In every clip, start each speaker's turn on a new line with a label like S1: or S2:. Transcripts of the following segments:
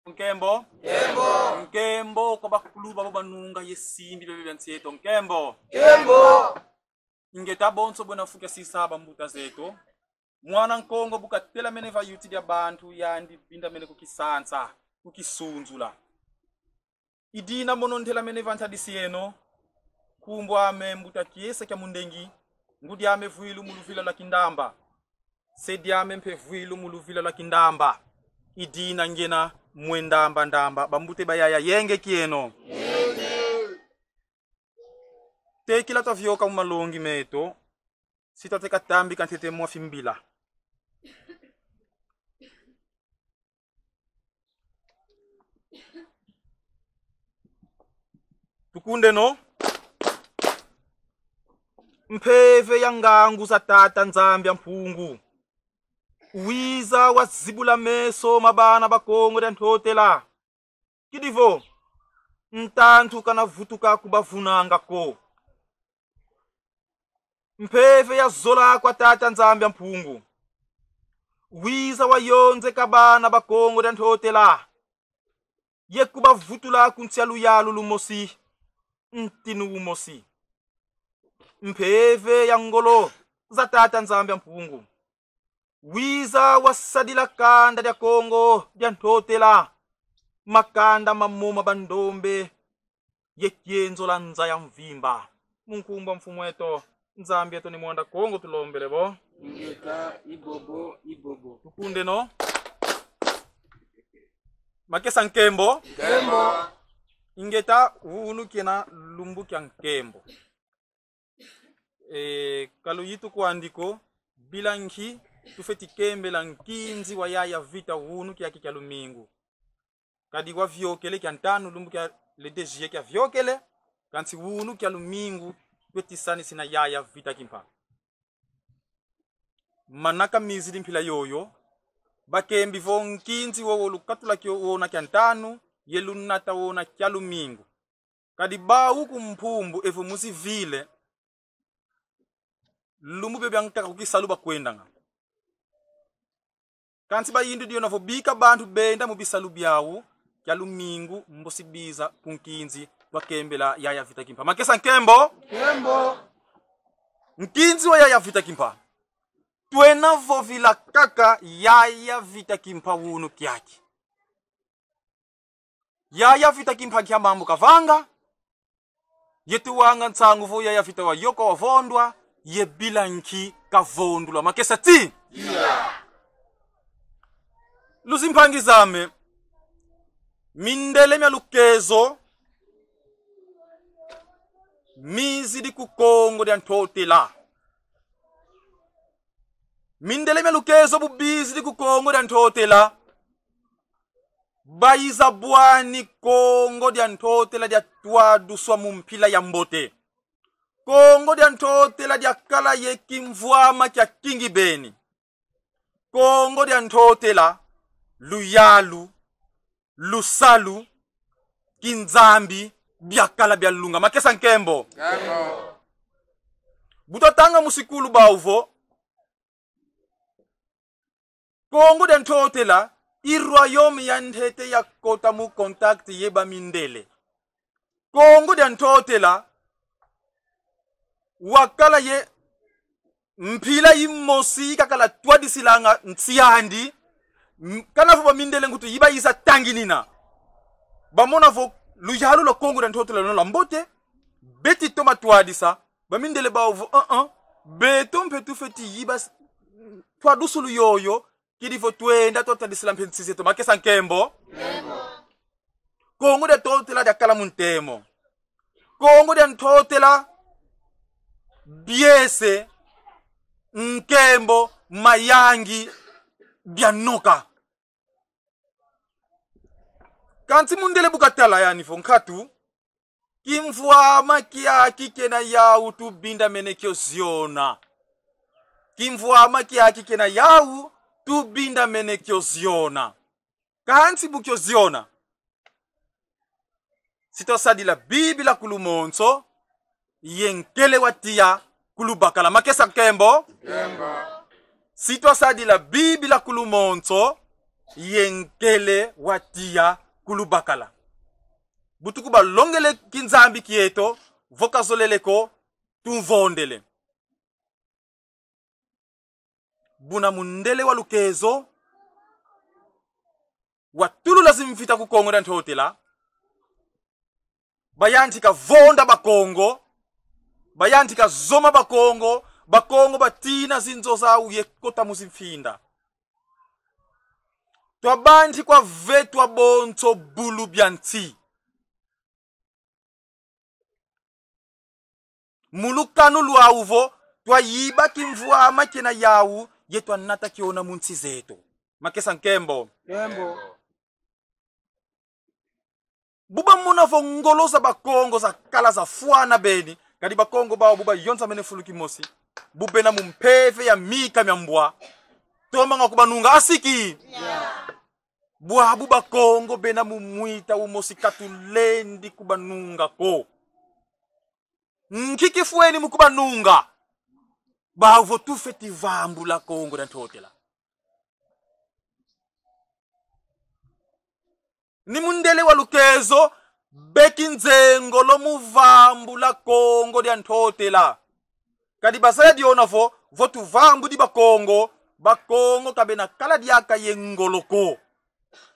S1: Nkembo.
S2: Nkembo.
S1: Nkembo kwa bakuluba banunga yesimbi bebe byanseto. Nkembo.
S2: Nkembo.
S1: Ingeta bonso bona fuka sisaba mbuta zeto. Mwana nkongo buka tela mene va yuti dia bantu yandi binda mene kukisansa, kukisunzula. Idina mono ntela mene vanta disieno. Kumbwa ame mbuta kiesa kya mundengi. Ngudi ame vuilu muluvila la kindamba. Sedi ame mpe vuilu muluvila la kindamba. Idina ngena mwendamba ndamba. Bambute bayaya yenge kieno. Tekila tavyoka umalongi meto. Sita teka tambi kantete mwa fimbila. Tukunde no. Mpeve ya ngangu za tata Nzambia mpungu. Wiza wa zibula meso mabana bakongo den hotela. Kidivo. Ntantu kana vutuka kubavunanga ko. Mpeve ya zola kwa tata Nzambia mpungu. Wiza wa yonze kabana bakongo den hotela. Yekuba vutula kuntialu yalu lumosi. Ntinu umosi. Mpeve ya ngolo za tata Nzambia mpungu. Wiza wa sadila kanda dia Kongo dia ntotela. Makanda mamoma bandombe. Yekienzo la nza ya mvimba. Munkumba mfumweto. Nzambia to ni mwanda Kongo tulombele bo.
S2: Ingeta ibobo ibobo.
S1: Tukunde no. Makesa Nkembo.
S2: Nkembo.
S1: Ingeta unu kena lumbu kya Nkembo. Kalu yitu kuandiko bilangi tufeti kembe la nkinzi wa yaya vita unu kia kikalu mingu. Kadi wa vyokele kia ntanu lumbu kia ledejie kia vyokele. Kansi unu kia lumingu kweti sani sina yaya vita kimpa. Manaka mizidi mpila yoyo. Bakembi vo nkinzi wo lukatula kio wona kia ntanu. Yelunata wona kia lumingu. Kadi ba huku mpumbu evo musi vile. Lumbu bebe angtaka kukisaluba kwendanga. Kansi ba yindu diyo nafo bika bantu benda mubisalubi yawu. Kia lumingu mbosibiza kunkinzi wakembela yaya vita kimpa. Makesa Nkembo.
S2: Nkembo.
S1: Nkinzi wa yaya vita kimpa. Tuena vovila kaka yaya vita kimpa wunu kiaki. Yaya vita kimpa kia mambu kavanga. Yetu wanga nsangu vo yaya vita wa yoko wa vondwa. Ye bilanki kavondula. Makesa ti?
S2: Yeah.
S1: Luzimpangi zame. Mindele mya lukezo. Mizidi kukongo dia ntotela. Mindele mya lukezo bubizi di kukongo dia ntotela. Baiza buani kongo dia ntotela dia tuadu swa mumpila ya mbote. Kongo dia ntotela dia kala ye kimvwama kia kingi beni. Kongo dia ntotela luyalu, lusalu, kinzambi, biakala bialunga. Makesa Nkembo.
S2: Nkembo.
S1: Butotanga musikulu bauvo. Kongo dia ntotela irwayome ya ntete ya kota mu contact yeba mindele. Kongo dia ntotela wakala ye mpila imosi kakala twadi silanga ntsiandi kana vo mindele ngutu yiba isa tanginina bamona vo luyalu la Kongo dia ntotela no lambote beti toma twadisa bamindele bawo beto mpetu feti yiba twadusulu yoyo kidi vo twenda tota disila mpensise to. Makesa Nkembo.
S2: Nkembo.
S1: Kongo dia ntotela dia kala muntemo. Kongo dia ntotela biese Nkembo mayangi bianoka. Kanti mundele bukatala yani fo nkatu. Kimvwama kia kikena yau tu binda menekyo ziona. Kimvwama kia kikena yau tu binda menekyo ziona. Kanti bukyo ziona. Sito sadila bibila kulumonso. Yenkele watia kulubakala. Makesa Nkembo.
S2: Nkembo.
S1: Sito sadila bibila kulumonso. yenkele watia kulubakala. Butuku ba longele kinzambi kieto, vokazolele ko, tunvondele. Buna mundele walukezo, watulu lazimfita ku Kongo dan hotela. Bayantika vonda bakongo, bayantika zoma bakongo, bakongo batina zinzoza uye kota musimfinda. Twabanti kwa vetwa bonto bulu bianti. Mulukanu luauvo, twa yiba kimvua ama kena yau, yetwa nata kiona munti zeto. Makesa nkembo.
S2: Kembo.
S1: Buba muna vo ngoloza bakongo za kala za fuana beni. Kadi bakongo bao buba yonza menefulu kimosi. Bube na mumpeve ya mika myambwa. Toma nga kubanunga asiki. Bua buba kongo bena mumuita umosi katulendi kubanunga ko. Nkiki fueni mukubanunga. Bao tu fetivambu la Kongo dan hotela. Ni mundele walukezo bekinzengo lo muvambu la Kongo dan hotela. Kadi basaya diona vo tu vambu di bakongo kabena kala diaka yengoloko.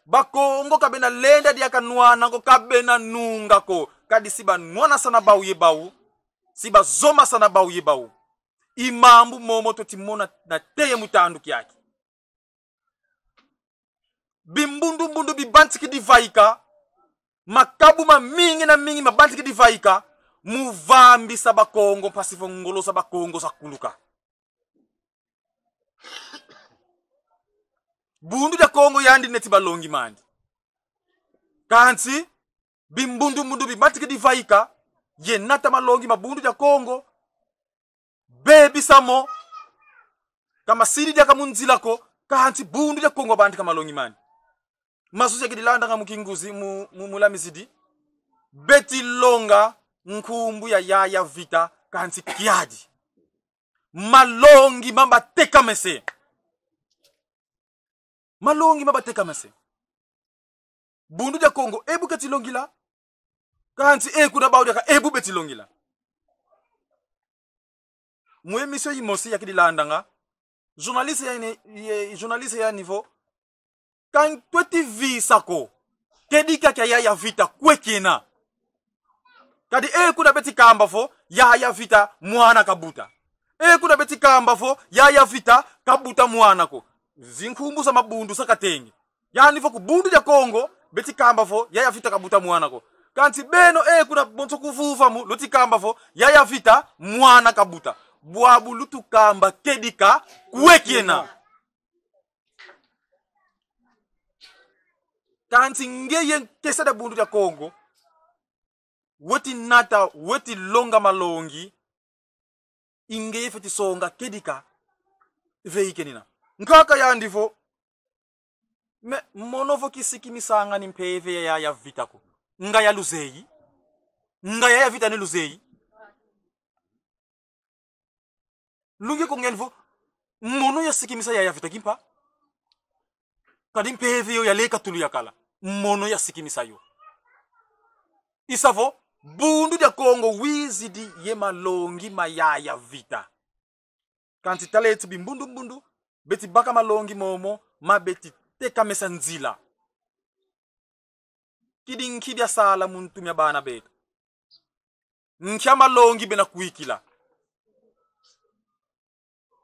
S1: Bakongo kabena lenda diaka nuana ko kabena nunga ko. Kadi siba nuana sana bau ye bau. Siba zoma sana bau ye bau. Imambu momo to timona na teye mutandu kiaki. Bimbundu mbundu bibantiki divaika. Makabu mingi na mingi mabantiki divaika. Muvambi sa bakongo pasifo ngolo sa bakongo sa kuluka. Bundu da Kongo yandi neti balongi mandi. Kansi bimbundu mbundu bibantiki divaika. Yenata malongi mabundu da Kongo. Baby samo. Kama siri dia kamunzila ko. Kansi bundu da Kongo banti kamalongi mandi. Masusi kidilanda nga mukinguzi mula misidi. Beti longa nkumbu ya yaya vita kansi kiadi. Malongi mamba teka mese. Malongi mamba teka mese. Bundu ya Kongo ebu kati longila. Kansi kuna baudi ka ebu beti longila. Mwe misyo yimosi ya kidilanda nga. Journaliste ya niveau. Kan tweti visa ko. Kedika kya yaya vita kwekina. Kadi kuna beti kamba fo yaya vita mwana kabuta. Kuna beti kamba fo yaya vita kabuta mwana ko. Zinkumbu sa mabundu sakatengi. Yani fo kubundu ya Kongo beti kamba fo yaya vita kabuta mwana ko. Kanti beno kuna bonso kufufa mu luti kamba fo yaya vita mwana kabuta. Buabu lutu kamba kedika kwekina. Kanti ngeye kesa da bundu ya Kongo. Woti nata, woti longa malongi. Ingeye feti songa kedika. Veike nina. Nkaka ya ndifo. Monofo kisiki misanga ni mpeve ya vita ko. Nga ya luzeyi. Nga ya vita ni luzeyi. Lungi ko ngelfo. Mono ya siki misa ya vita kimpa. Kadi mpeve yo ya leka tulu ya kala. Mono ya siki misa yo. Isavo. Bundu ya Kongo wizidi ye malongi mayaya vita. Kanti taleti bimbundu beti baka malongi momo ma beti teka mesa nzila. Kidi nkibya sala muntu mya bana betu. Nkya malongi bena kuikila.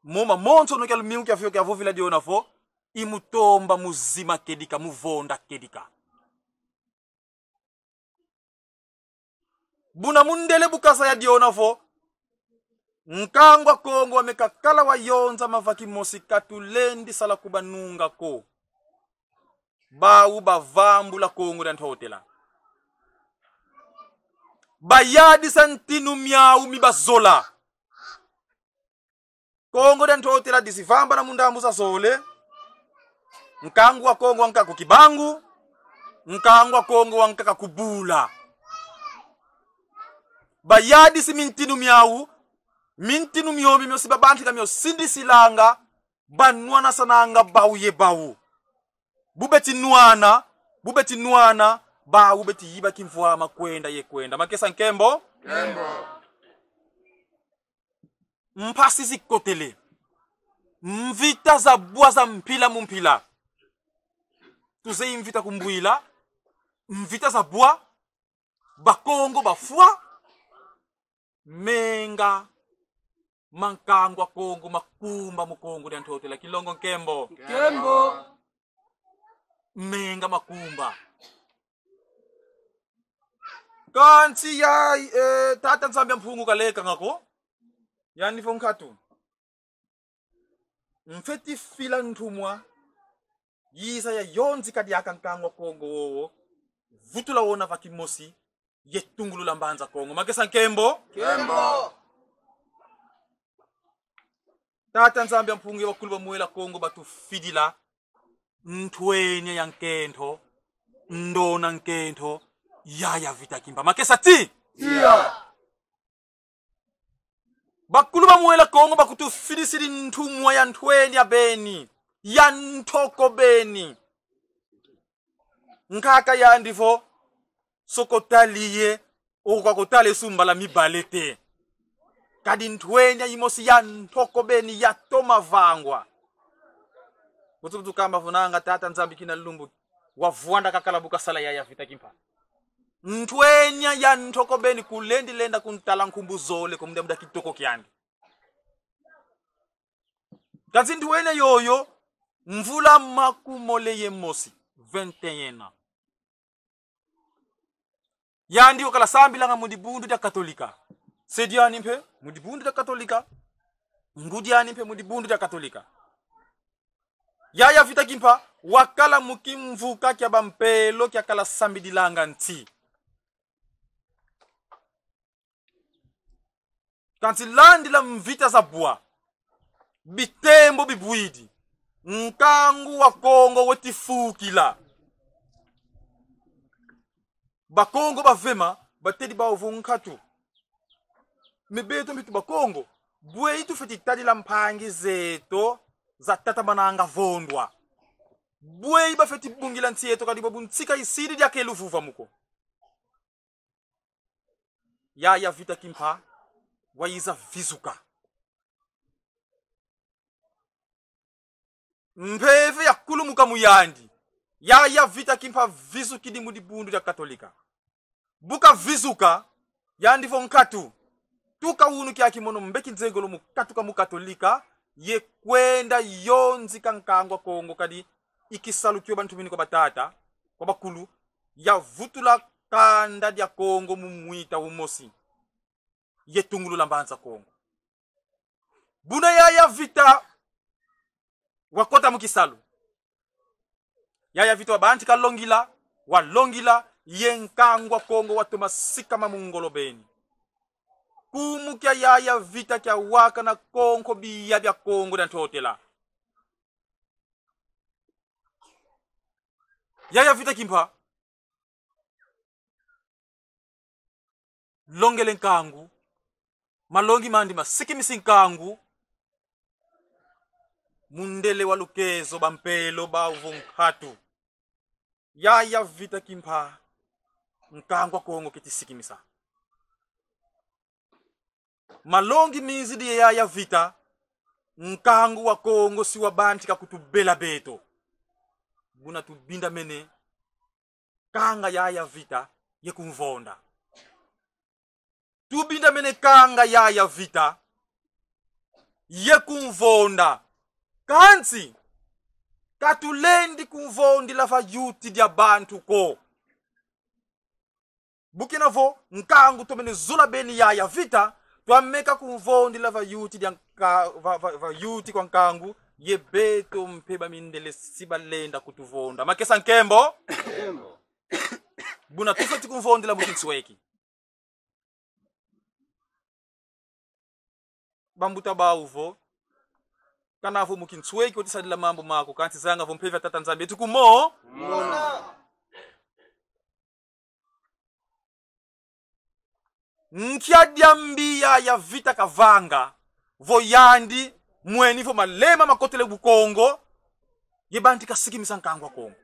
S1: Moma monso no kya miu kya fyo kya vovila diona fo imutomba muzima kedika muvonda kedika. Buna mundele bukasa ya diona fo. Nkangwa Kongo wamekakala wa yonza mavaki mosi katulendi sala kubanunga ko. Bau bavambu la Kongo dan hotela. Bayadi santinu miau mibazola. Kongo dan hotela disivamba na mundambu sa sole. Nkangwa Kongo wanka kukibangu. Nkangwa Kongo wanka kubula. Bayadi si mintinu miau. Mintinu miyomi myo sibabanti kamyo sindi silanga. Banwana sananga bau ye bau. bubeti nuana ba bubeti yiba kimvua makwenda yekwenda makesa nkembo
S2: Kembo.
S1: mpasi zikotele mvita za bua za mpila mumpila tuze invita kumbuila mvita za bua bakongo bafua menga mankangwa kongo makumba mukongo dantotela kilongo nkembo
S2: Kembo.
S1: menga makumba kansi ya tata nzambi mphungu kaleka ngako yani fonkatu mfeti fila ntumwa yiza ya yonzi kadi akankangwa kongo wowo vutula wona vakimosi yetungulu la mbanza kongo makesa nkembo
S2: Kembo.
S1: tata nzambi mphungu wakulu bamuela kongo batufidila ntwenya ya nkento ndona nkento yaya vita kimba makesa ti
S2: Tia.
S1: bakulu bamuela kongo bakutufidisili ntumwa ya ntwenya beni ya ntoko beni nkaka ya ndifo sokotaliye okwakotale sumbala mibalete kadi ntwenya yimosi ya ntoko beni ya toma vangwa kutubutu kamba vunanga tata nzambi kina lumbu wavuanda kakalabuka sala ya vita kimpa ntwenya ya ntoko beni kulendi lenda kuntala nkumbuzole kumda muda kitoko kyandi kazi ntwenya yoyo mvula makumole ye mosi 21 yandi okala sambilanga mudibundu ya katolika sediani mpe mudibundu ya katolika ngudiani mpe mudibundu ya katolika yaya vita kimpa wakala mukimvuka kya bampelo kya kala sambidilanga nti kanti landi la mvita za bua bitembo bibuidi nkangu wa kongo wetifukila bakongo bavema batedi baovu nkatu mibeto mbitu bakongo bwe itu feti tadi la mpangi zeto za tata mananga vondwa bwe iba feti bungila ntieto kadi babuntsika isidi dia keluvuva muko ya vita kimpa waiza vizuka mpeve ya kulumuka muyandi ya vita kimpa vizukidi mudibundu ya katolika buka vizuka yandi fo nkatu tuka unu kya kimono mbeki nzengolo mukatu ka mukatolika ye kwenda yonzi kankangwa kongo kadi ikisalukyo bantu bini kwa batata kwa bakulu ya vutula kanda dia kongo mumwita umosi ye tungulu la mbanza kongo buna ya vita wakota mukisalu yaya vita wabanti kalongila walongila yenkangwa kongo watoma sikama mungolobeni kumukya yaya vita kya waka na konko biya bya kongo na totela yaya vita kimpa longele nkangu malongi mandi masiki misinkangu mundele walukezo bampelo ba uvunkatu yaya vita kimpa nkangwa kongo kitisikimisa malongi mizidi yaya vita nkangu wa kongo siwa banti kakutubela beto buna tubinda mene kanga yaya vita yekumvonda tubinda mene kanga yaya vita yekumvonda kansi katulendi kumvondi la fayuti dia bantu ko bukina vo nkangu tomene zula beni yaya vita twameka kumvondi la fayuti dia vayuti kwa nkangu yebeto mpeba mindele sibalenda kutuvonda makesa nkembo buna tufeti kumvondi la mukinsweki bambuta bauvo kanavo mukinsweki otisadila mambo mako kanti zanga vo mpeva tata nzambi etu kumo nkyadia mbia ya vita kavanga vo yandi mweni vo malema makotele bukongo yebanti kasikimisa nkango wa Kongo.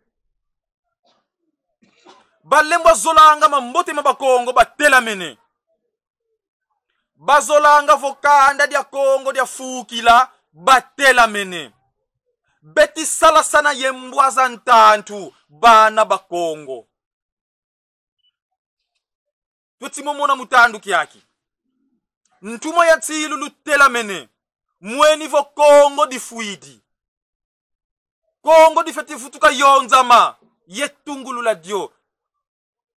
S1: Balembwa zolanga mambote mabakongo batela mene. Bazolanga vokanda dia Kongo dia fukila batela mene. Beti sala sana yembwaza ntantu bana bakongo. Tutimomona mutandu kiaki. Ntuma ya tilu lutela mene. Mweni vo Kongo di fuidi. Kongo di feti futuka yonzama. Yetungulu la dio.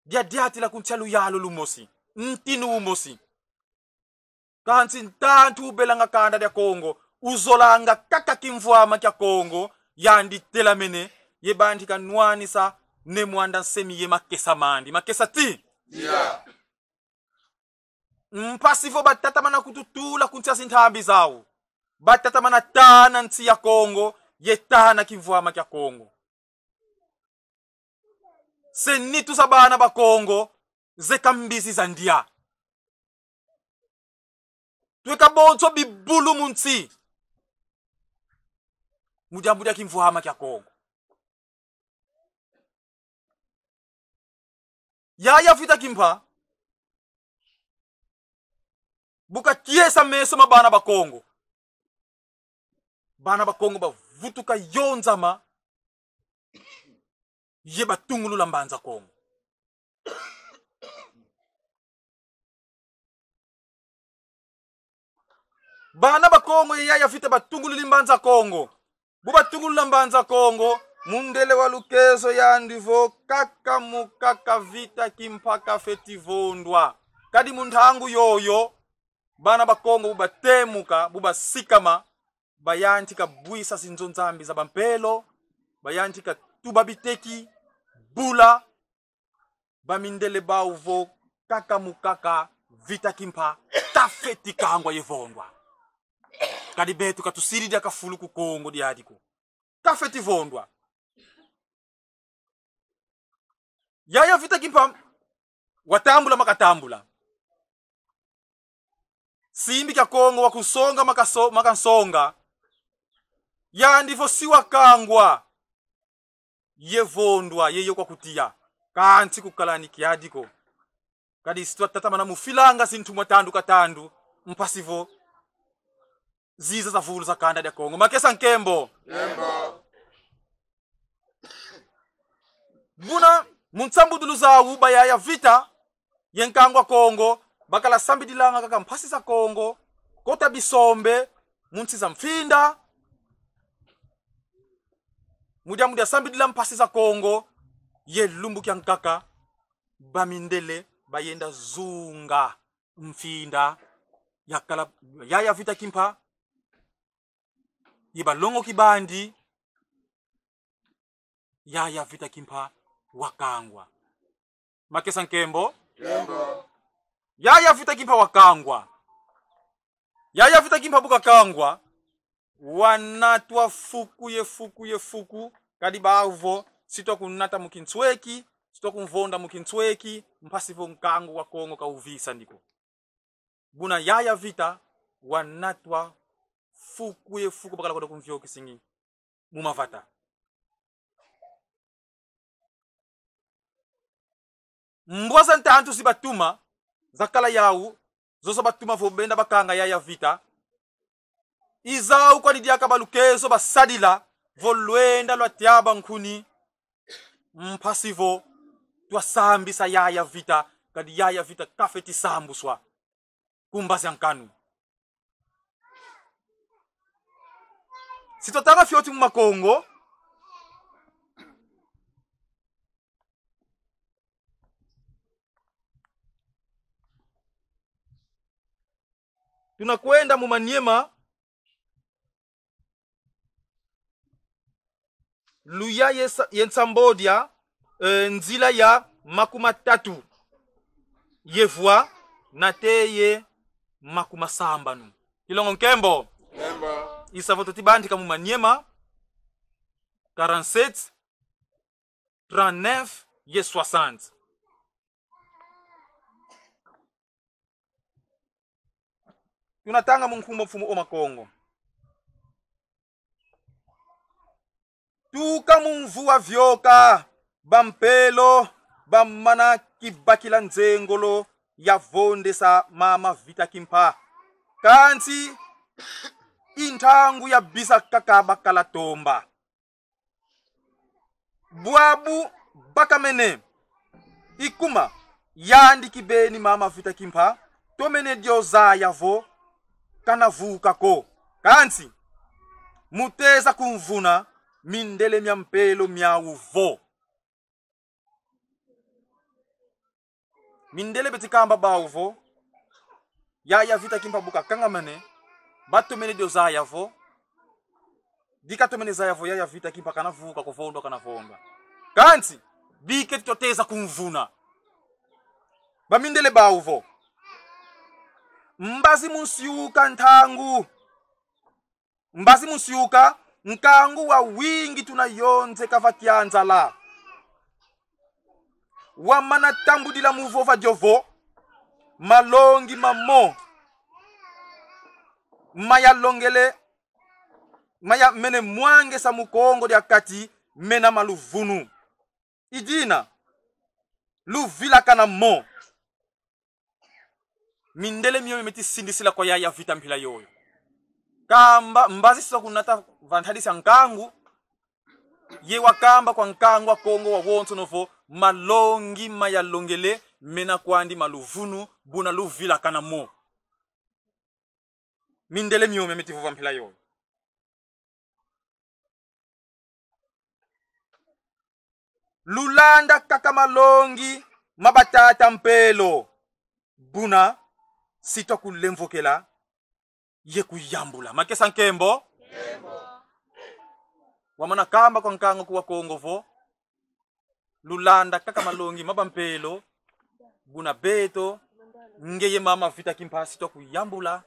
S1: Dia diati la kuntialu yalo lumosi. Ntinu umosi. Kansi ntantu ubelanga kanda dia Kongo. Uzolanga kaka kimvuama kia Kongo. Yandi tela mene. Yebandi kanwanisa. Nemwanda semi ye makesa mandi. Makesa ti?
S2: Yeah.
S1: Mpasifo batata mana kututula kuntia sintambi zao. Batata mana tana nti ya Kongo. Yetana kimvuama kia Kongo. Senitu sabana ba Kongo. Zekambizi zandia. Tuweka bonso bibulu munti. Mujambudia kimvuama kia Kongo. Yaya vita kimpa. Buka kiesa meso mabana ba Kongo. Bana ba Kongo ba vutuka yonzama. Yeba tungulu lambanza Kongo. Bana ba Kongo yaya vita ba tungulu limbanza Kongo. Buba tungulu lambanza Kongo. Mundele walukezo yandivo kaka mukaka vita kimpaka fetivondwa. Kadi mundangu yoyo. Bana ba Kongo buba temuka, buba sikama. Bayantika buisa sinzonzambi za bampelo. Bayantika tubabiteki. Bula. Bamindele bauvo kaka mukaka vita kimpa. Tafeti kangwa yevondwa. Kadi betu katusiri dia kafulu ku Kongo diadiko. Tafeti vondwa. Yaya vita kimpa. Watambula makatambula. Simbi kia Kongo wakusonga makansonga. Yandifo siwa kangwa. Yevondwa yeyo kwa kutia. Kanti kukalani kiadiko. Kadi situa tata mana mufilanga sintumwa tandu katandu. Mpasivo. Ziza za fulu za kanda dia Kongo. Makesa nkembo.
S2: Kembo.
S1: Buna muntambudulu za uba yaya vita. Yenkangwa Kongo. Bakala sambidilanga kaka mpasi za Kongo. Kota bisombe. Munti za mfinda. Mudia sambidila mpasi za Kongo. Ye lumbu kia nkaka. Bamindele. Bayenda zunga. Mfinda. Yakala. Yaya vita kimpa. Yiba longo kibandi. Yaya vita kimpa. Wakangwa. Makesa nkembo.
S2: Kembo.
S1: Yaya vita kimpa wakangwa. Yaya vita kimpa buka kangwa. Wanatwa fuku. Kadi bauvo. Sito kunata mukintsweki. Sito kunvonda mukintsweki. Mpasivo nkangu wa Kongo ka uvisa ndiko. Buna yaya vita. Wanatwa fuku bakala kodo kumfyo kisingi. Mumavata. Mbwaza ntantu si batuma. Zakala yau. Zoso batuma vobenda bakanga yaya vita. Izau kwa lidiaka balukezo basadila. Volwenda lwa tiaba nkuni. Mpasivo. Tua sambisa yaya vita. Kadi yaya vita kafeti sambuswa. Kumbasi ankanu. Sitotanga fyoti Kongo. Tunakwenda Mumanyema. Luya yensambodia. Nzila ya makumatatu. Yevwa. Nateye makumasambanu. Kilongo nkembo.
S2: Kembo.
S1: Isavototi bandika Mumanyema. 47. 39. Ye 60. Tunatanga mumfumo oma Kongo. tuka mumvua vyoka bampelo bamana kibakila nzengolo ya vonde sa mama Vita Kimpa kansi intangu ya bisa kakaba kalatomba buabu bakamene ikuma yandi kibeni mama Vita Kimpa tomene dioza yavo kanavuka ko kansi muteza kumvuna mindele myampelo myauvo mindele betikamba bauvo ya Vita Kimpa buka kangamane batomene dioza yavo dikatomene za yavo ya Vita Kimpa kanavuka kuvondo kanavonda kansi bike toteza kumvuna bamindele bauvo mbazi musiuka ntangu mbazi musiuka nkangu wa wingi tunayonze kavatianza la wamana tambudila muvova jovo malongi mamo maya longele maya mene mwange sa mukongo dia kati mena maluvunu idina luvila kana mo mindele miyo meti sindisila kwa ya Vita mpila yoyo kamba mbazi sisa kunata vantadisa nkangu ye wakamba kwa nkangu wa Kongo wa wonso novo malongi maya longele mena kwandi maluvunu buna luvila kana mo mindele miyo meti vova mpila yoyo lulanda kaka malongi mabatata mpelo buna sito kulemvokela ye kuyambula makesa nkembo wamana kamba kwa nkango kuwa Kongo vo lulanda kaka malongi mabampelo buna beto ngeye mama Vita Kimpa sito kuyambula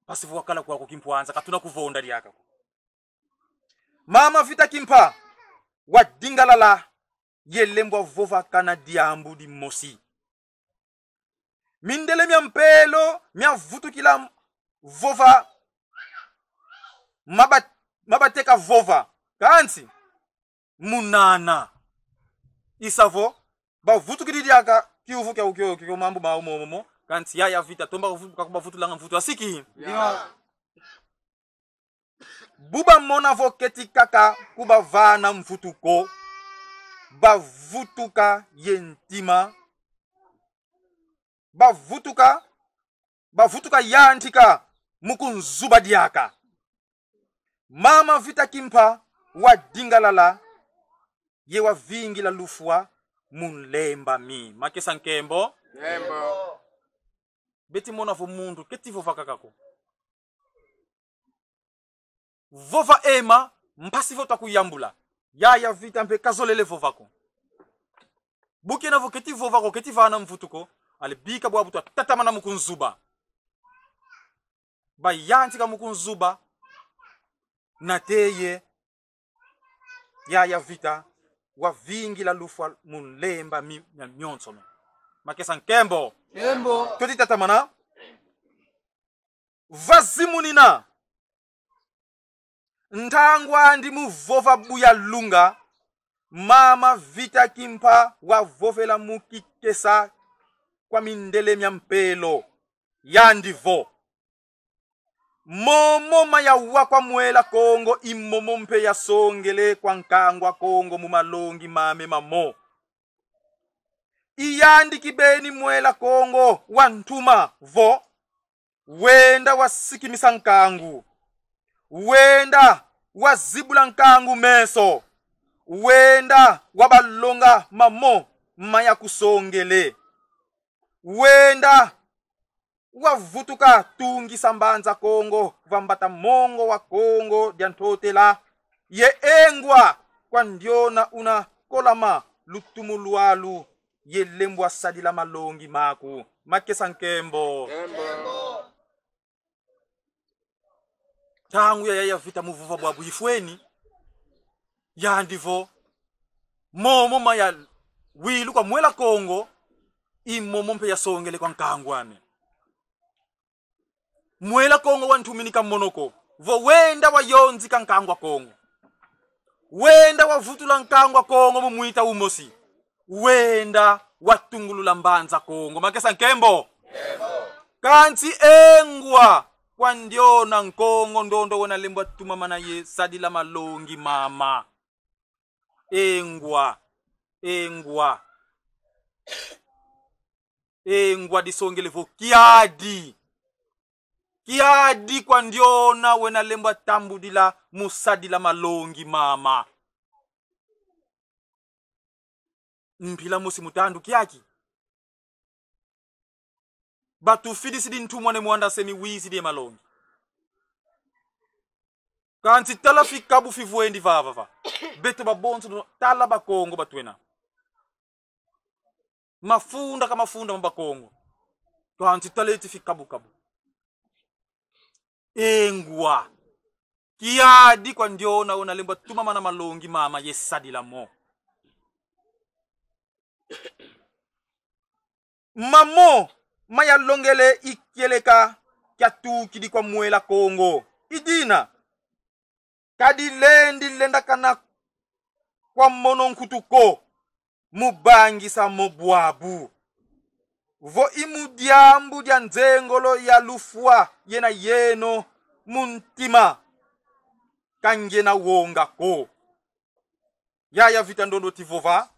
S1: pasivu wakala kwa kukimpwanza katuna kuvonda liaka mama Vita Kimpa wadingalala yelembwa vova kana diambu di mosi mindele myampelo myavutukila vova mabateka vova kansi munana isavo bavutukilidiaka kiuvu kya ukyo mambo maumomo kansi ya Vita tomba kubavutulanga mvutu asiki buba mona voketi kaka kubavana mvutuko bavutuka yentima bavutuka yantika mukunzuba diaka mama Vita Kimpa wadingalala ye wavingila lufua munlemba mi makesa nkembo
S2: Nembo.
S1: beti mona vo mundu keti vova kakako vova ema mpasi vota kuyambula ya Vita mpe kazolele vovako bukena vo keti vovako keti vana mvutuko ale bika bwa butu tatamana mukunzuba ba yantika mukunzuba nateye ya Vita wavingila lufua munlemba mi nyonsome makesa nkembo
S2: Nembo.
S1: toti tatamana vazimunina ntangwa ndi muvova buya lunga mama Vita Kimpa wavovela mukikesa kwa mindele myampelo yandivo momo maya wakwa mwela Kongo imomo mpe ya songele kwa nkangwa Kongo mumalongi mame mamo iyandi kibeni mwela Kongo wantuma vo wenda wasikimisa nkangu wenda wazibula nkangu meso wenda wabalonga mamo maya kusongele wenda wavutuka tungi sambanza Kongo vambata mongo wa Kongo diantotela ye engwa kwa ndiona una kolama lutumulualu ye lembwa sadila malongi maku makesa nkembo
S2: Nembo.
S1: tangu ya Vita muvuva bwabu ifweni yandivo momo maya wilu kwa mwela Kongo imomo mpe ya songele kwa nkangwane mwela Kongo wantuminika monoko vo wenda wayonzi kankangwa Kongo wenda wavutula nkangwa Kongo mumuita umosi, wenda watungulula mbanza Kongo. Makesa nkembo kanti engwa kwa ndiona nkongo ndondo wona lemba tumamana ye sadila malongi mama. Engwa disongelevo kiadi kwa ndiona wena lemba tambudila musadila malongi mama. Mpila musi mutandu kiaki batu fidi sidi ntumwane mwanda semi wizi di malongi kanti tala fikabu fivuendi vava beto babonso tala bakongo batwena mafunda kama mafunda mbakongo kanti taleti fikabu kabu engwa kiadi kwa ndiona una lemba tumamana malongi mama yesadila mo mamo maya longele ikieleka kyatu kidi kwa mwela Kongo idina kadi lendi lenda kana kwa mono nkutuko mubangisa mobwabu vo imudiambu dia nzengolo ya lufua yena yeno muntima kangena wonga ko ya vita ndondo tivova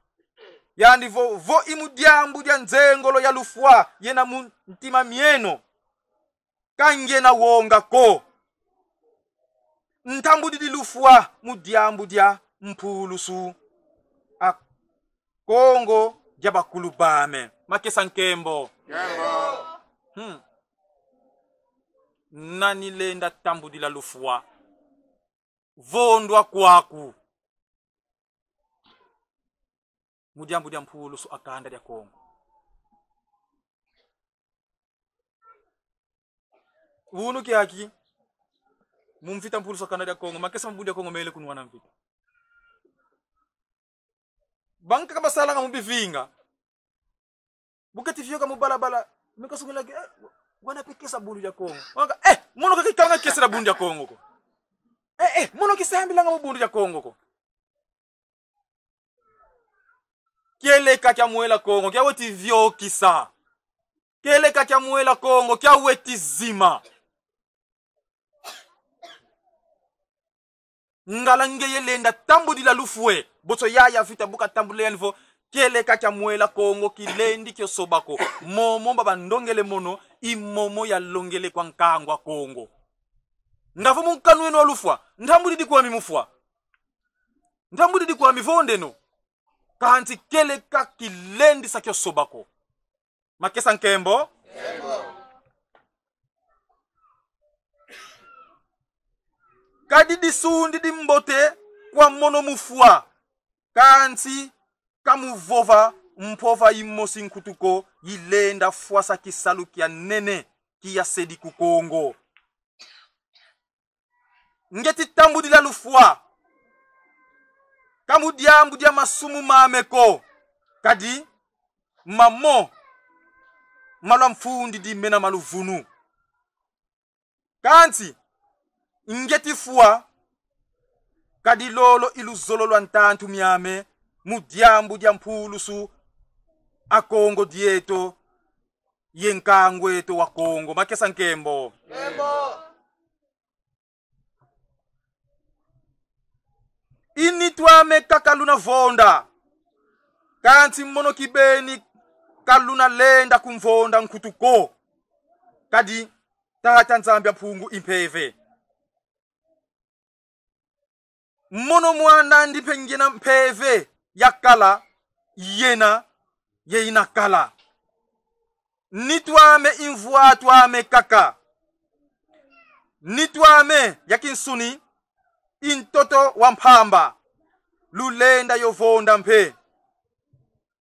S1: yani vo imudiambu dia nzengolo ya lufua yena muntima mieno kangena wonga ko ntambu di lufua mudiambu dia mpulusu a Kongo jabakulu bame. Makesa nkembo nani lenda tambu di la lufua vondwa kwaku mudiambu dia mpulusu akanda dia Kongo. Unu kiaki mumvita mpulusu akanda dia Kongo. Makesa mbudia Kongo mele kunuwana mvita banka kabasala nga mubivinga bukati fioka mubalabala mikasungula wana pekesa bundu ya Kongo wanga mono kakitanga kesera bundu ya Kongo ko mono kisambila nga bundu ya Kongo ko kele kakya muela Kongo kya weti vyo kisa kele kakya muela Kongo kya weti zima ngalange yelenda tambudi la lufue boto ya vita buka tambule nivo kele kacha muela Kongo kilendi kyo sobako momo baba ndongele mono imomo ya longele kwa nkangwa Kongo ndavo munkanu eno lufua ndambudi dikuwa mimufua ndambudi dikuwa mivonde no kanti kele ka kilendi sa kyo sobako. Makesa nkembo kadi disundi di mbote kwa mono mufua kanti kamuvova mpova imosi nkutuko yilenda fuasa kisalu kia nene kia sedi kukongo ngeti tambu di la lufua kamu diambu dia masumu mameko kadi mamo malwa mfundi di mena maluvunu kanti ngeti fua kadi lolo iluzololo antantu miame mudiambu dia mpulusu a Kongo dieto yenkangwe to wa Kongo. Makesa nkembo initwame kakaluna vonda kanti mono kibeni kaluna lenda kumvonda nkutuko kadi tata nzambia pungu impeve mono mwana ndipengena mpeve yakala yena yeina kala nitwame imvua twame kaka nitwame yakinsuni intoto wampamba lulenda yovonda mpe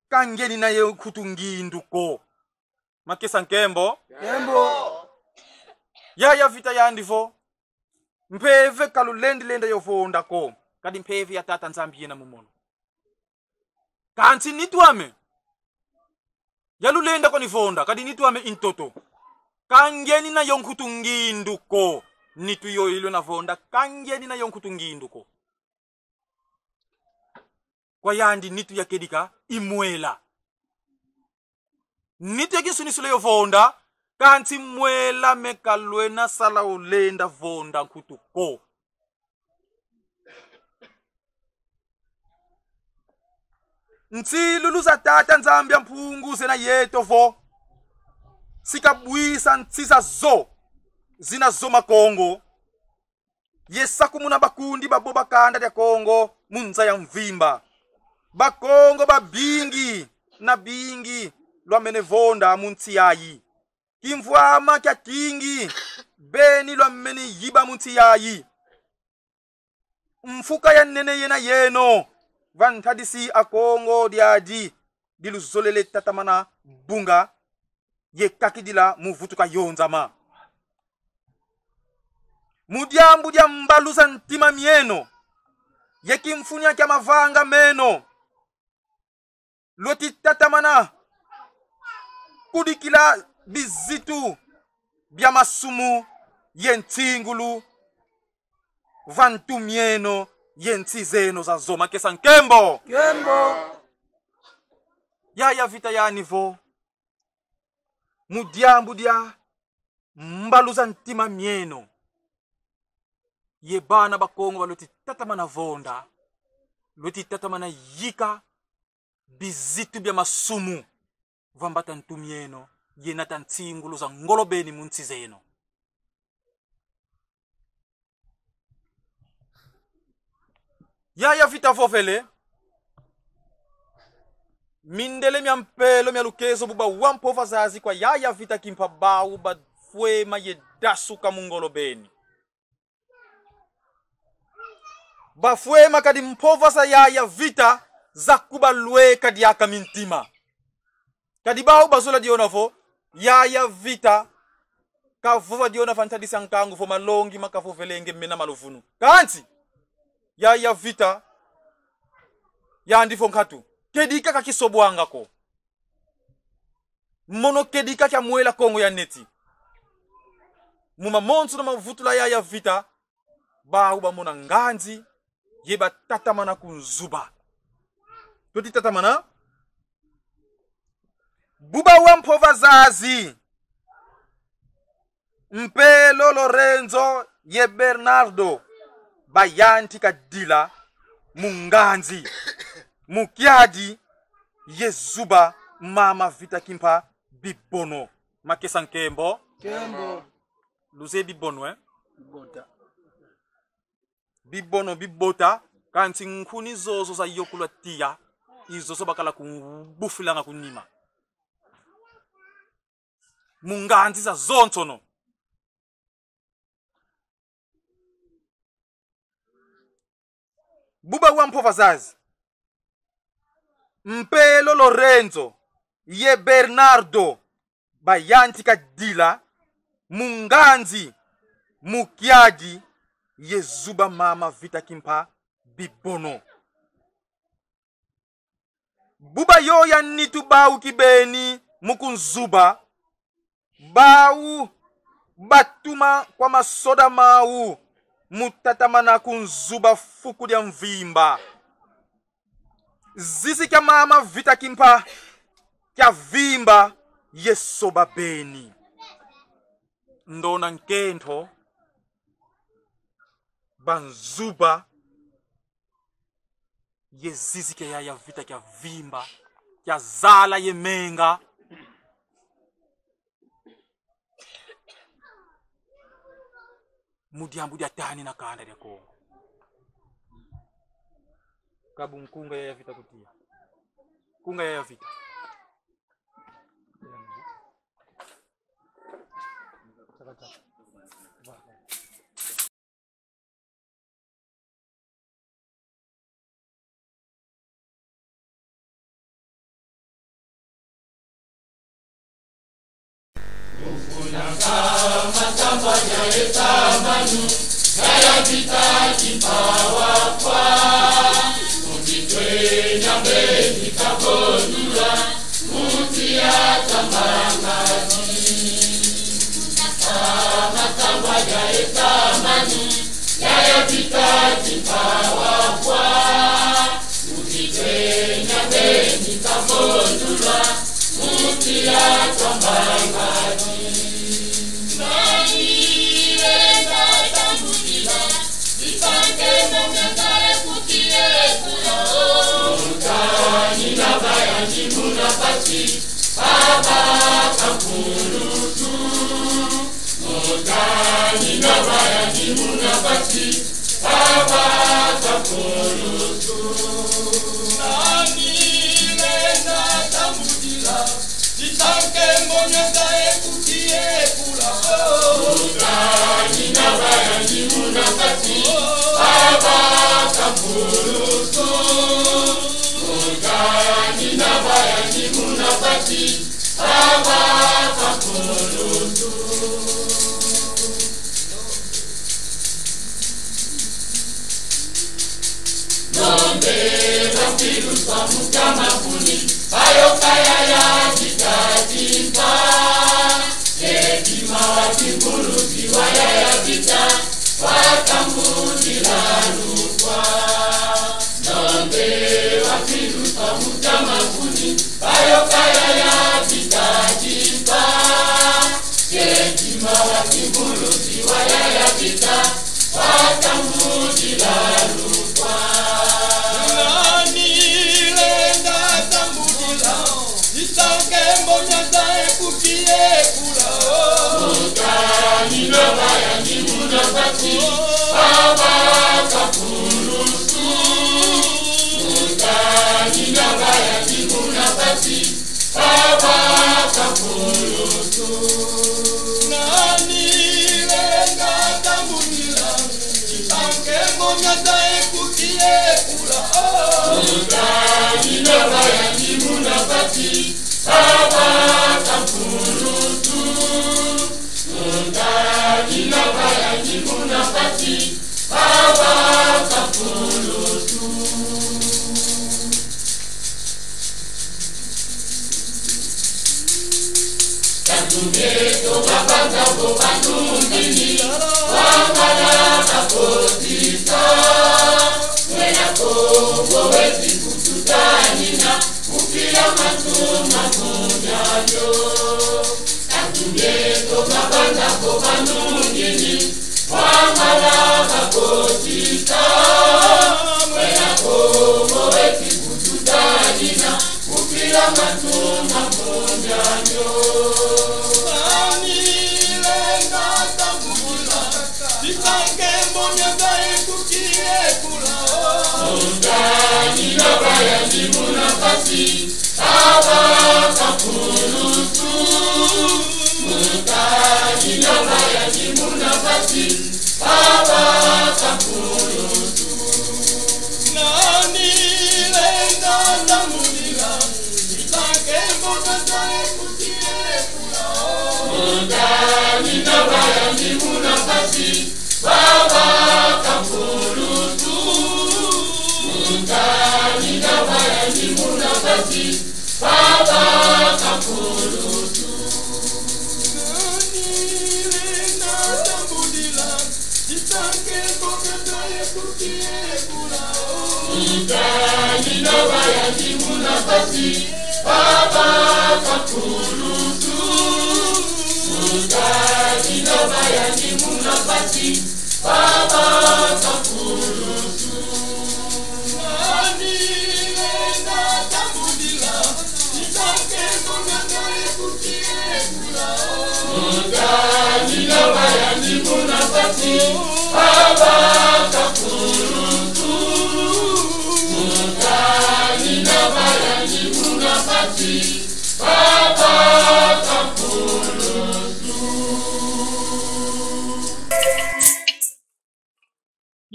S1: kangeni na ye kutunginduko. Makesa nkembo ya vita yandivo mpeve kalulendi lenda yovonda ko kadi mpeve ya tata nzambi na mumono kanti nitwame yalulenda ko nivonda kadi nitwame intoto kangeni na yonkutunginduko nitu yo ilo na vonda kangeni na yonkutunginduko kwa yandi nitu ya kedika imwela nitu ya kisunisule yo vonda kanti mwela mekalwena sala ulenda vonda nkutuko nti luluza tata nzambia mpungu zena yeto vo sikabwisa ntisa zo zina zo makongo yesa kumuna bakundi babo bakanda ya Kongo munza ya mvimba bakongo babingi na bingi lwamene vonda munti yayi kimvwama kya kingi beni lwamene yiba munti yayi mfuka ya nene yena yeno vantadisi akongo diadi diluzolele tatamana bunga ye kakidila muvutuka yonzama mudiambu dia mbaluza ntima mieno ye kimfunya kya mavanga meno loti tatamana kudikila bizitu bya masumu yentingulu vantu mieno yentizeno za zoma kesa nkembo ya vita ya nivo mudiambu dia mbaluza ntima mieno ye bana bakongo baloti tatamana vonda loti tatamana yika bizitu bya masumu vambata ntumieno ye natantingulu za ngolobeni muntizeno ya vita vovele mindele myampelo myalukezo buba wampova zazi kwa ya vita kimpa bau bafwema ye dasuka mungolobeni bafwema kadi mpova sa ya vita za kubalwe kadi yaka mintima kadi bau bazola diona vo ya vita kavuva diona fantadi sankangu fo malongi makafovelenge mena maluvunu kanti ya vita ya ndifo nkatu kedika kakisobwanga ko mono kedika kya mwela Kongo ya neti muma monsu na mavutula ya vita bau ba mona nganzi yeba tatamana kunzuba toti tatamana buba wampova zazi mpelo Lorenzo ye Bernardo bayanti kadila munganzi mukiadi yezuba mama vita kimpa bibono makesa nkembo luze bibono bibota kanti nkuni zozo za yokula tia izozo bakala kubufilanga kunima munganzi za zontono buba wampova zazi mpelo Lorenzo ye Bernardo bayanti kadila munganzi mukiadi yezuba mama vita kimpa bibono buba yoya nitu bau kibeni mukunzuba bau batuma kwa masoda mau mutatamana kunzuba fuku dia mvimba zizi kya mama vita kimpa kya vimba yesoba beni ndona nkento banzuba yezizi kya ya vita kya vimba kya zala yemenga mudiambu dia tani na kanda ya Kongo kabu mkunga ya vita kutia kunga ya vita
S3: Yaya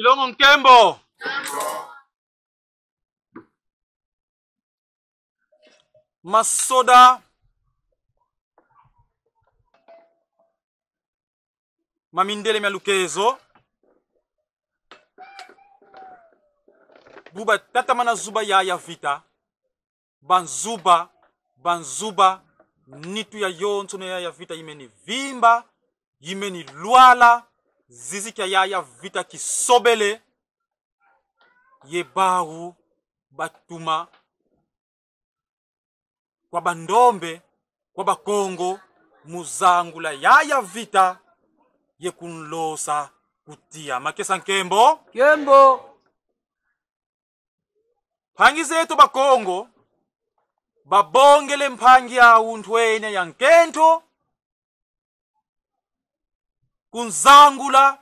S1: Kilongo Mkembo. Masoda mamindele myalukezo buba tatamana zuba ya vita banzuba nitu ya yontono ya vita imeni vimba imeni luala ziziki ya vita kisobele yebaru batuma kwa bandombe kwa bakongo muzangula yaya vita yekunlosa kutia makesa nkembo
S2: Kembo.
S1: phangi zetu bakongo babongele mphangi yawu ntwene ya nkento kunzangula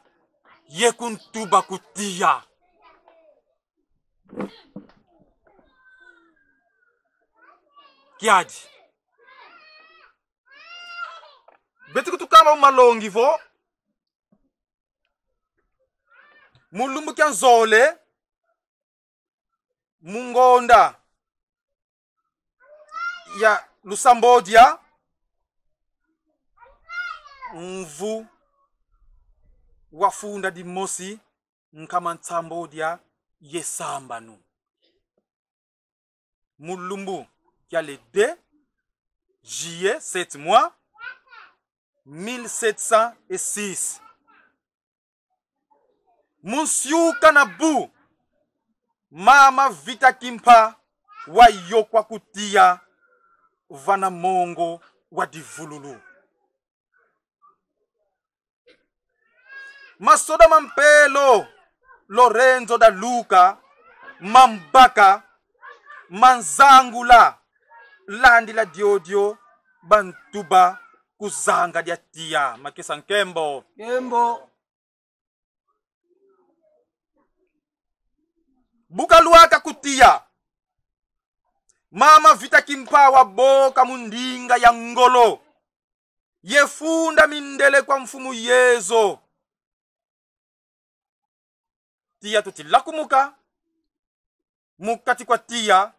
S1: yekuntuba kutia kiadi beti kutukamba umalongi vo mulumbu kya nzole mungonda ya Lusambodia mvu wafunda di mosi nkama Nsambodia yesambanu mulumbu kya le 2 juillet 7 mois 1706 Munsiuka na bu mama vita kimpa wa yokwa kutia vana mongo wa divululu masoda mampelo Lorenzo da Luca mambaka manzangula landi la diodio bantuba kuzanga dia tia makesa nkembo
S2: Kembo.
S1: bukaluaka kutia mama vita kimpa wa boka mundinga ya ngolo yefunda mindele kwa mfumu yezo tia tutilakumuka mukati kwa tia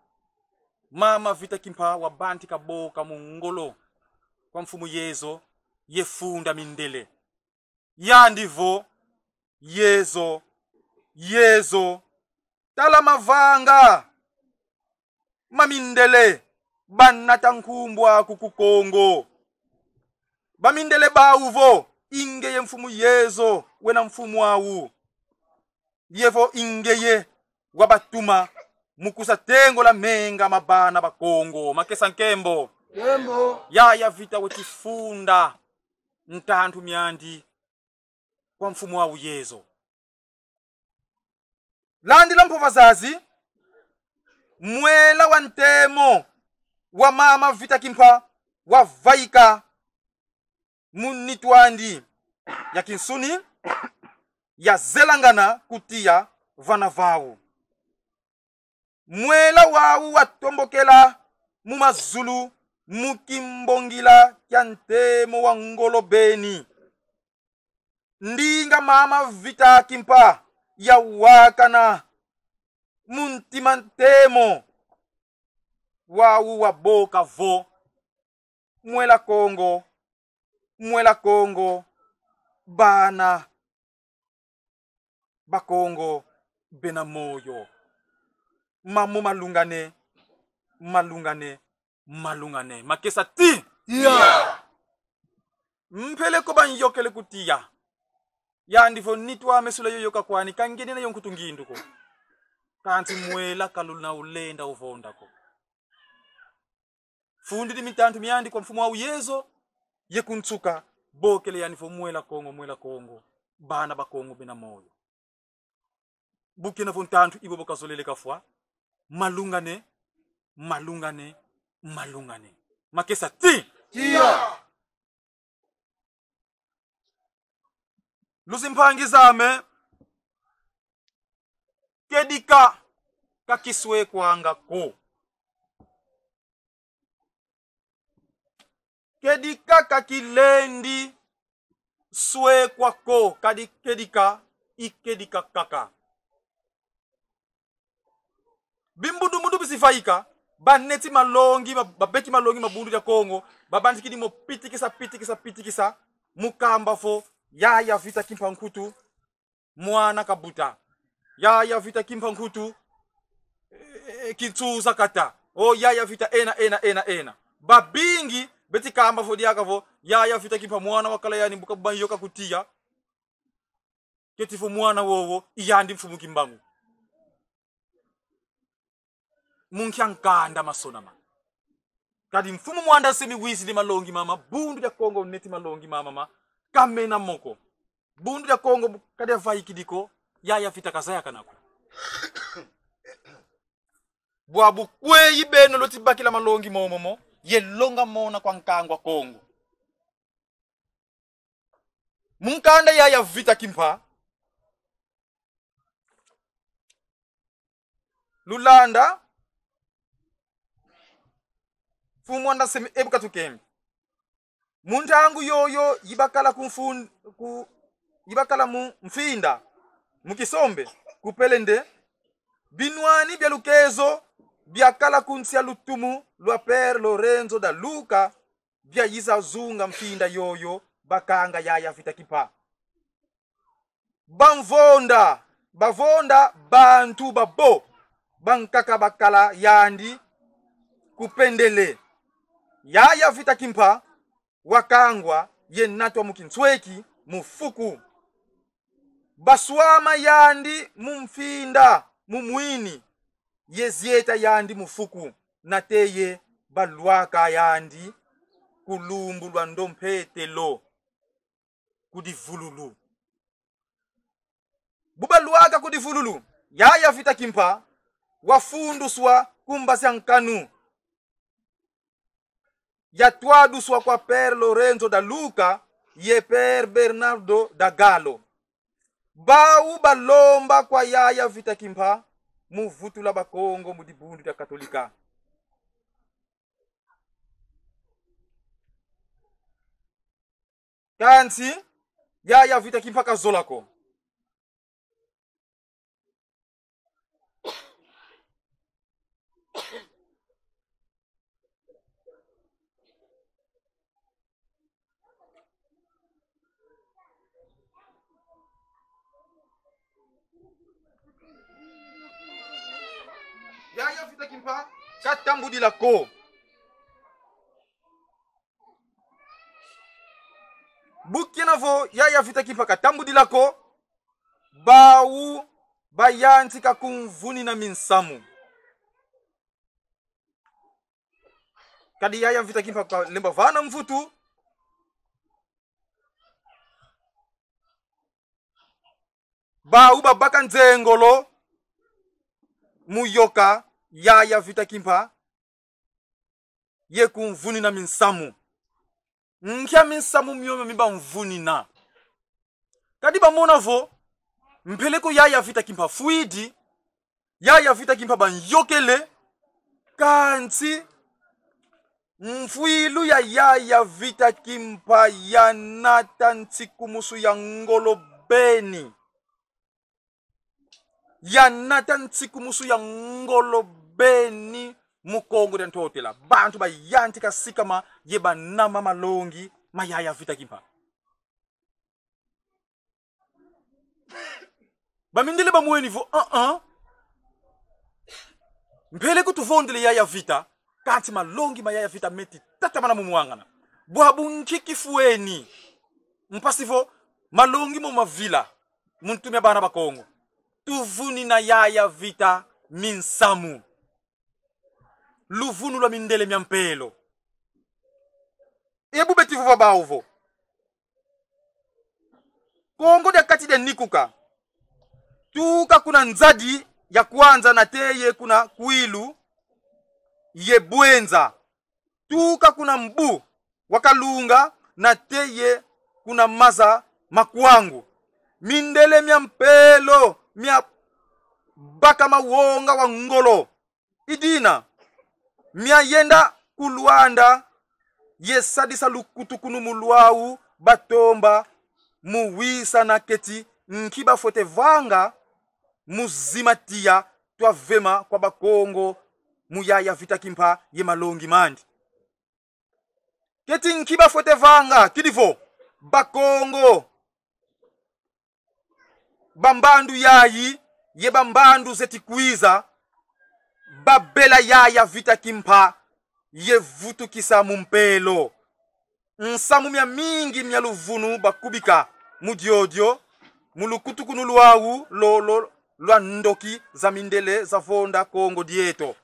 S1: mama vita kimpa wa banti kaboka mungolo kwa mfumu yezo yefunda mindele yandivo yezo tala mavanga mamindele banata nkumbwa kukukongo bamindele bauvo ingeye mfumu yezo wena mfumu wawu yevo ingeye wabatuma mukusa tengo la menga mabana bakongo makesa nkembo
S2: Kembo.
S1: yaya vita wetifunda ntantu myandi kwa mfumu wawu yezo landi la mpova zazi mwela wa ntemo wa mama vita kimpa wa vaika munitwandi ya kinsuni ya zelangana kutia vana vawu mwela wawu watombokela mumazulu mukimbongila kya ntemo wa ngolobeni ndinga mama vita kimpa ya wakana muntima ntemo wawu wa boka vo mwela kongo bana bakongo bena moyo mamu malungane makesa ti
S2: Tia.
S1: mpele ko ban yokele kutia yandifo nitwa mesula yoyoka kwani kangene na yonkutungindu ko kanti mwela kaluna ulenda uvonda ko fundi di mitantu miyandi kwa mfumu wa uyezo yekuntsuka bokele yanifo mwela kongo bana bakongo bena moyo bukina fontantu ibo bokazolele kafwa malungane makesa ti
S2: Tia.
S1: Lusimpangi zame kedika kakiswe kwanga ko kedika kakilendi swe kwako kedika ikedika kaka bimbundu bisifaika baneti malongi babeti malongi mabundu ya Kongo babandikidi mo pitikisa mukamba fo yaya vita kimpa nkutu mwana kabuta yaya vita kimpa nkutu kitsuza kata o yaya vita ena babingi beti kamba fo diaka fo yaya vita kimpa mwana wakala yani buka banyoka kutia ketifo mwana wowo iyandi mfumu kimbangu munkyankanda masonama kadi mfumu mwanda semi wisi di malongi mama bundu ya Kongo neti malongi mama kamena moko bundu ya Kongo kadi afai kidiko yaya vita kazaya kanako bwabu kwe yibeno loti bakila malongi momomo ye longa mona kwa nkangwa Kongo munkanda yaya vita kimpa lulanda fumu anda semi ebuka tukemi muntangu yoyo yibakala yibakala mu mfinda mukisombe kupelende binwani bya lukezo byakala kunsia lutumu lwa Père Lorenzo da Luca bya yiza zunga mfinda yoyo bakanga yaya vita kipa bavonda bantu babo bankaka bakala yandi kupendele yaya vita kimpa wakangwa yenatwa mukinsweki mufuku baswama yandi mumfinda mumwini yezieta yandi mufuku nateye balwaka yandi kulumbu lwa ndompetelo kudivululu bubalwaka kudivululu yaya vita kimpa wafunduswa kumbasya nkanu yatwaduswa kwa Père Lorenzo da Luca ye Père Bernardo da Gallo bau balomba kwa yaya vita kimpa muvutula bakongo mudibundu ya Katolika kansi yaya vita kimpa kazolako yaya vita kimpa katambudila ko bukina vo yaya vita kimpa katambudila ko bau bayanti kakumvuni na minsamu kadi yaya vita kimpa lemba vana mvutu bau babaka nzengolo muyoka yaya vita kimpa ye kumvuni na minsamu nkya minsamu myome miba mvuni na kadi bamona vo mpeleko yaya vita kimpa fuidi yaya vita kimpa banyokele kanti mfuilu ya yaya vita kimpa yanata ntikumusu ya ngolo beni yanata ntikumusu ya ngolo beni mukongo den totela bantu ba yanti kasikama yeba nama malongi mayaya vita kimpa bamindele bamweni vo mpele kutuvondele yaya vita kanti malongi mayaya vita meti tata mana mumuangana bwabu nkikifueni mpasivo malongi mo mavila muntumia bana bakongo tuvuni na yaya vita minsamu luvunu la mindele myampelo ebu betivu vabauvo Kongo de kati de nikuka tuka kuna nzadi ya kwanza na teye kuna kuilu ye bwenza tuka kuna mbu wakalunga na teye kuna maza makwangu mindele myampelo mya baka mawonga wa ngolo idina mya yenda kuluanda yesadisa lukutukunu muluau batomba muwisa na keti nkiba fote vanga muzimatia twa vema kwa bakongo muyaya vita kimpa ye malongi mandi keti nkiba fote vanga kidivo bakongo bambandu yayi ye bambandu zetikwiza babela yaya vita kimpa ye vutu kisa mumpelo nsamu mya mingi mya luvunu bakubika mudiodio mulukutukunu luau lolo lwa ndoki za mindele za vonda Kongo dieto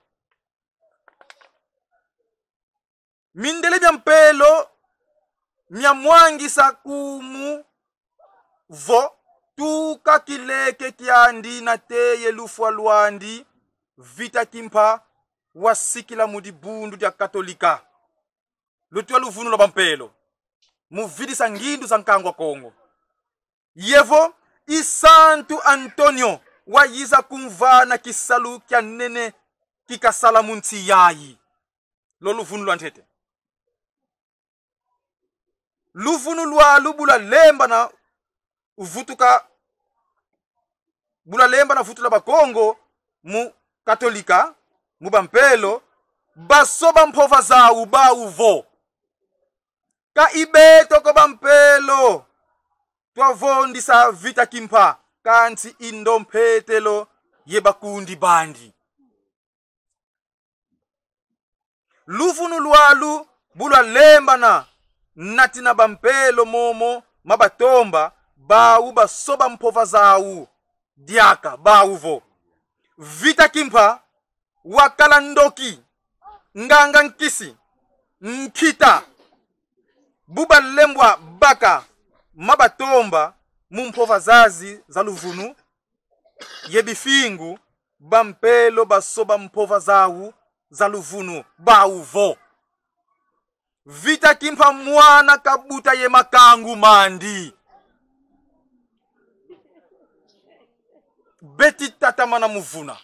S1: mindele mya mpelo mya mwangisa kumu vo tuka kileke kiandi na teye lufwa luandi vita kimpa wasikila mudibundu dia katolika lutwa luvunu lo bampelo muvidisa ngindu za nkangwa Kongo yevo isantu Antonio wayiza kumvana kisalu kya nene kikasala munti yayi lo luvunu lwantete luvunu lwa lubula lemba na uvutuka bula lemba na vutula bakongo mu katolika mu bampelo basoba mpova zawu bauvo ka ibeto ko bampelo twavondisa vita kimpa kanti indompetelo yebakundi bandi luvunu lwalu bula lemba na natina bampelo momo mabatomba bawu basoba mpova zawu diaka bauvo vita kimpa wakala ndoki nganga nkisi nkita buba lembwa baka mabatomba mumpova zazi za luvunu yebifingu bampelo basoba mpova zawu za luvunu bauvo vita kimpa mwana kabuta ye makangu mandi beti tatamana muvuna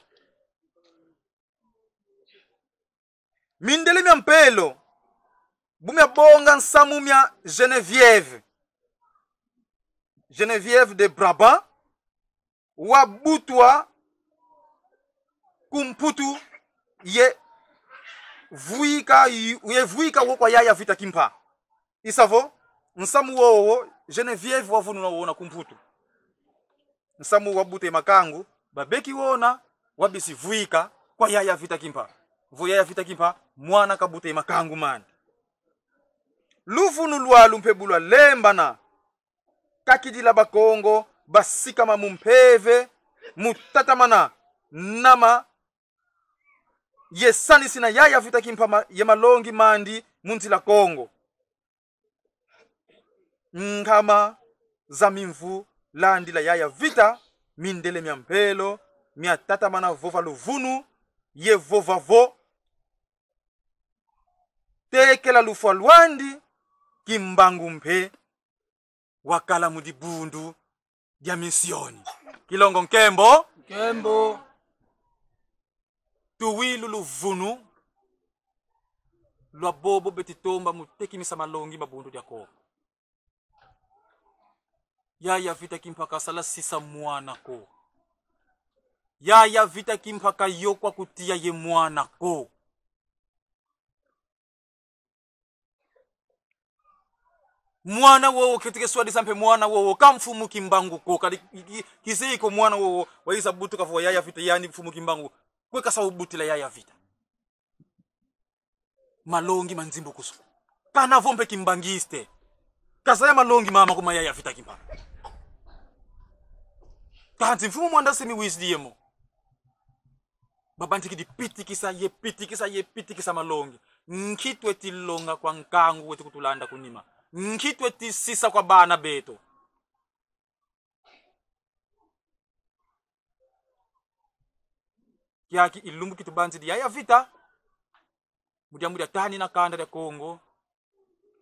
S1: mindele mya mpelo bumya bonga nsamu mya Geneviève de Brabant wabutwa kumputu ye vuika wokwa yaya vita kimpa isavo nsamu wowo Geneviève wavunu na wona kumputu nsamu wabute makangu babeki wona wabisi vuika kwa yaya vita kimpa vo yaya vita kimpa mwana kabute makangu mani luvunu lwalu mpebulwa lembana kakidila bakongo basikama mumpeve mutatamana nama yesanisi na yaya vita kimpa ye malongi mandi muntila Kongo ngama za mimvu landi la yaya vita mindele mya mpelo mya tatamana vova luvunu ye vova vo tekela lufwa lwandi kimbangu mpe wakala mudibundu ya misioni kilongo nkembo tuwilu luvunu lwa bobo betitomba mutekimisa malongi mabundu dia ko yaya vita kimpaka sala sisa mwana ko yaya vita kimpaka yokwa kutia ye mwana ko mwana wowo ketike swadi sampe mwana wowo kamfumu kimbangu ko kali kiziko mwana wowo waisa butu kafo yaya vita yani mfumu kimbangu kweka sa ubutila yaya vita malongi manzimbo kusu kana vompe kimbangiste kasaya malongi mama kuma yaya vita kimpanga kanti mfumu mwanda semi wisdiemo babanti kidi pitikisa malongi nkitwe tilonga kwa nkangu wetu kutulanda kunima nkitwe tisisa kwa bana beto yaki ilumbu kitubanzi di yaya vita mudia tani na kanda ya Kongo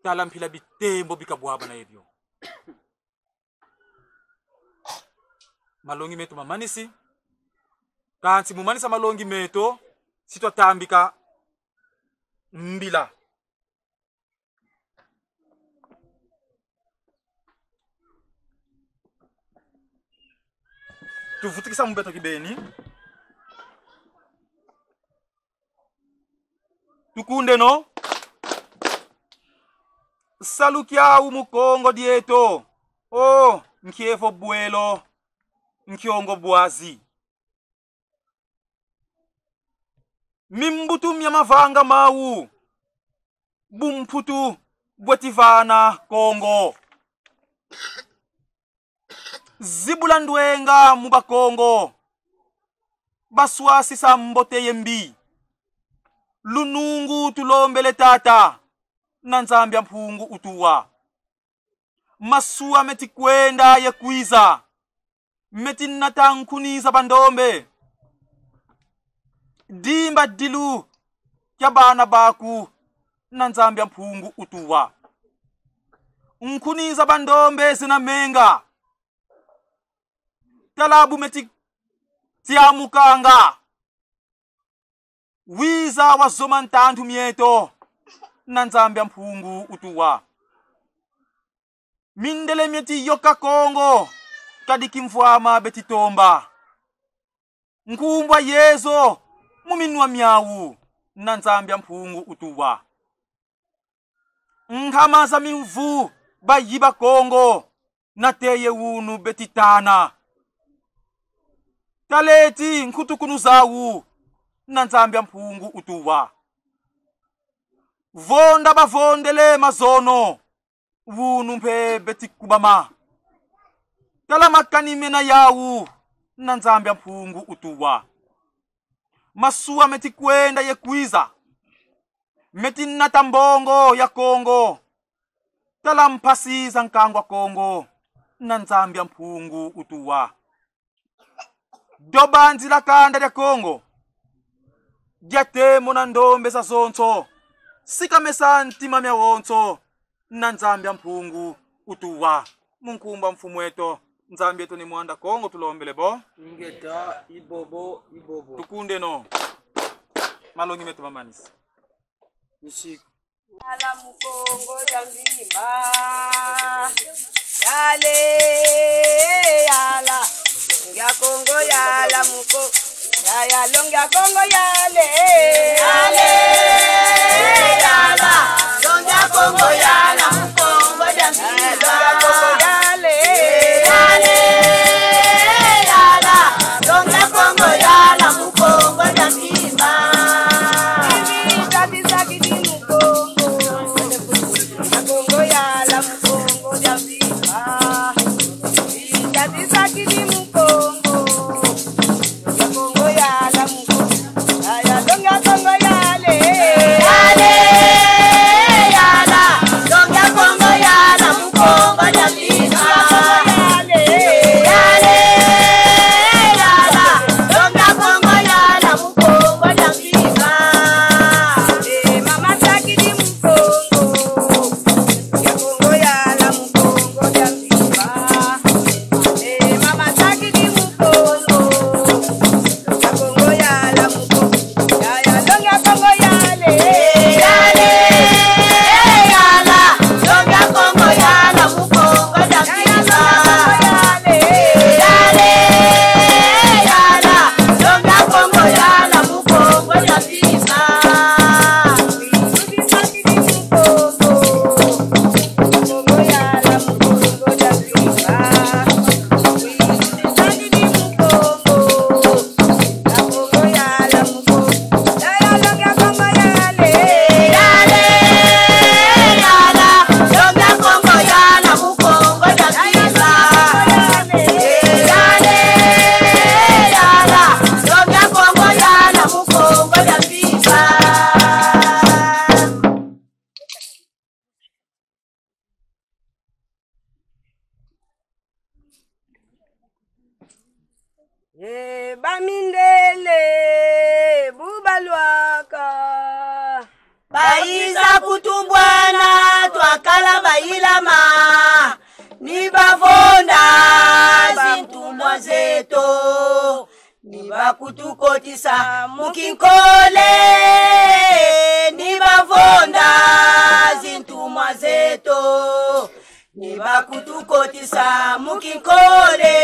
S1: talampila bitembo bikabwaba na ebyo malongi meto mamanisi kansi mumanisa malongi meto sitwa tambika mbila tuvutikisa mbeto kibeni tukunde no salukia umukongo dieto oh nkiefo buelo nkiongo bwazi mimbutu myamavanga mau bumputu bwetivana Kongo zibula ndwenga muba Kongo baswasi sambote yembi lunungu tulombele tata na nzambi ya mpungu utuwa. Masuwa meti kwenda ye kwiza, meti natankuniza bandombe. Dimba dilu kya bana baku na nzambi ya mpungu utuwa. Nkuniza bandombe zina menga, talabu meti tiamukanga. Wiza wa zomantantu mieto na nzambi ya mpungu utuwa. Mindele mieti yoka Kongo kadiki mfuama beti tomba. Nkumbwa yezo muminwa miawu na nzambi ya mpungu utuwa. Nkamaza mimvu bayiba Kongo na teye wunu beti tana. Taleti nkutukunu zawu na nzambi ya mpungu utuwa. Vonda bavondele mazono wunu mpe beti kubama. Tala makani mena yawu na nzambi ya mpungu utuwa. Masuwa meti kwenda ye kwiza, meti natambongo ya Kongo. Tala mpasi za nkangwa Kongo na nzambi ya mpungu utuwa. Doba nzila kanda ya Kongo Gyatemo na ndombe za zonto, sika mesa ntima mya wonto na nzambi ya mpungu utuwa. Munkumba mfumu weto, nzambi yetu ni mwanda Kongo tulombele bo.
S2: Ngeta ibobo ibobo.
S1: Tukunde no. Malongi metu mamanisi.
S2: Nisiku.
S3: Yala mukongo jambimba. Yale yala. Longa Kongo yala muko. Ya longa Kongo yale. Yale yala. Longa Kongo yala mukongo jambimba. Longa Kongo yale. Yale yala. Longa Kongo yala mukongo jambimba. Tati sakiti mukongo. Kongo yala mukongo jambimba. Tati sakiti mukongo. Kongo yala mukongo. Ya longa Kongo yale. Yale yala. Longa Kongo yala mukongo jambimba. Yale yala. Longa Kongo yala mukongo jambimba. Mama sakiti mukongo. Kongo yala mukongo jambimba. Mama sakiti mukongo. Kongo yala mukongo. Ya longa Kongo yale. Yale yala. Longa Kongo yala mukongo jambimba. Yale yala. Longa Kongo yala mukongo jambimba. Sakiti mukongo. Kongo yala mukongo jambimba. Sakiti mukongo. Kongo yala mukongo. Ya longa Kongo yale. Yale yala. Longa Kongo yala mukongo jambimba. Yale yala. Longa Kongo yala mukongo jambimba. Bamindele bubalwaka baiza kutumbwana twakala bailama ni bavonda zintumwa zeto ni bakutukotisa mukinkole ni bavonda zintumwa zeto ni bakutukotisa mukinkole